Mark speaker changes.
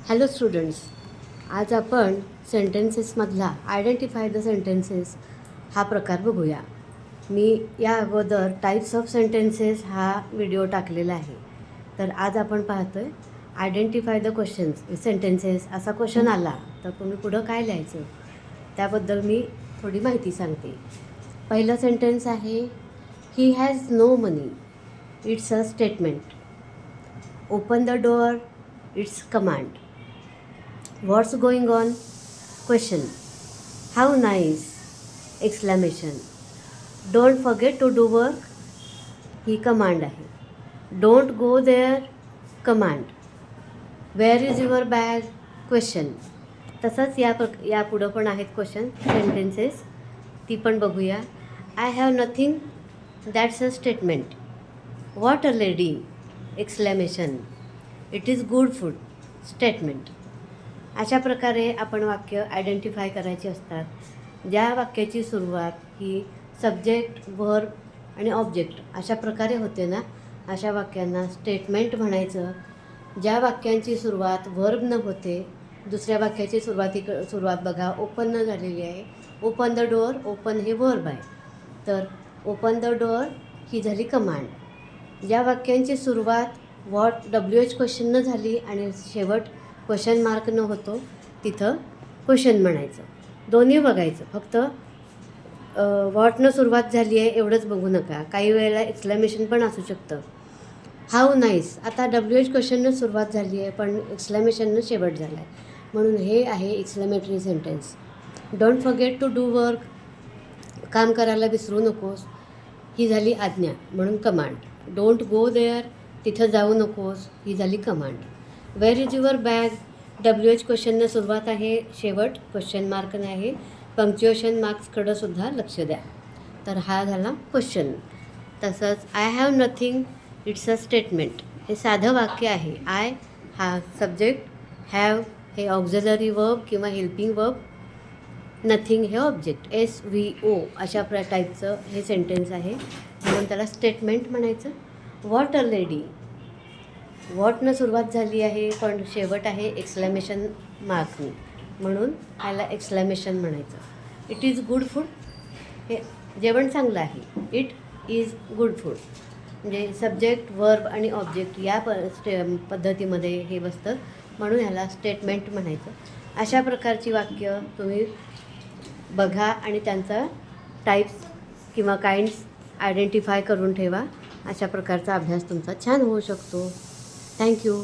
Speaker 1: Hello students, आज आपण सेंटेन्सेसमधला identify the sentences हा प्रकार बघूया. मी या अगोदर टाईप्स ऑफ सेंटेन्सेस हा व्हिडिओ टाकलेला आहे. तर आज आपण पाहतो आहे आयडेंटिफाय द क्वेश्चन्स सेंटेन्सेस. असा क्वेश्चन आला तर तुम्ही पुढं काय लिहायचं त्याबद्दल मी थोडी माहिती सांगते. पहिलं सेंटेन्स आहे, he has no money. It's a statement. Open the door. It's command. What's going on? Question. How nice! Exclamation. Don't forget to do work. He command आहे. Don't go there. Command. Where is your bag? Question. तसंच या पुढं पण आहेत question sentences, ती पण बघूया. I have nothing. That's a statement. What a lady! Exclamation. It is good food. Statement. अशा प्रकारे आपण वाक्य आयडेंटिफाय करायची असतात. ज्या वाक्याची सुरुवात ही सब्जेक्ट, वर्ब आणि ऑब्जेक्ट अशा प्रकारे होते ना, अशा वाक्यांना स्टेटमेंट म्हणायचं. ज्या वाक्यांची सुरुवात वर्ब न होते, दुसऱ्या वाक्याची सुरुवात बघा, ओपन न झालेली आहे. Open the door. ओपन हे वर्ब आहे, तर ओपन द डोअर ही झाली कमांड. ज्या वाक्यांची सुरुवात WH क्वेश्चन न झाली आणि शेवट क्वेश्चन मार्क न होतो, तिथं क्वेश्चन म्हणायचं. दोन्ही बघायचं. फक्त वॉटनं सुरुवात झाली आहे एवढंच बघू नका. काही वेळेला एक्सक्लेमेशन पण असू शकतं. How nice. आता WH क्वेश्चननं सुरुवात झाली आहे पण एक्सक्लेमेशननं शेवट झाला आहे, म्हणून हे आहे exclamatory sentence. Don't forget to do work. काम करायला विसरू नकोस, ही झाली आज्ञा, म्हणून कमांड. Don't go there. तिथं जाऊ नकोस, ही झाली command. Where is your bag. WH क्वेश्चननं सुरुवात आहे, शेवट क्वेश्चन मार्कने आहे. पंक्च्युएशन मार्क्सकडं सुद्धा लक्ष द्या. तर हा झाला क्वेश्चन. तसंच I have nothing. It's a statement. हे साधं वाक्य आहे. आय हा सब्जेक्ट, हॅव हे ऑक्झिलरी वर्ब किंवा हेल्पिंग वर्ब, नथिंग हे ऑब्जेक्ट. SVO अशा टाईपचं हे सेंटेन्स आहे, म्हणून त्याला स्टेटमेंट म्हणायचं. What a lady. व्हॉटनं सुरुवात झाली आहे पण शेवट आहे एक्सक्लेमेशन मार्कनी, म्हणून ह्याला एक्सक्लेमेशन म्हणायचं. It is good food. हे जेवण चांगलं आहे. इट इज गुड फूड म्हणजे सब्जेक्ट, वर्ब आणि ऑब्जेक्ट या पद्धतीमध्ये हे बसतं, म्हणून ह्याला स्टेटमेंट म्हणायचं. अशा प्रकारची वाक्य तुम्ही बघा आणि त्यांचा टाईप्स किंवा काइंड्स आयडेंटिफाय करून ठेवा. अशा प्रकारचा अभ्यास तुमचा छान होऊ शकतो. थँक्यू.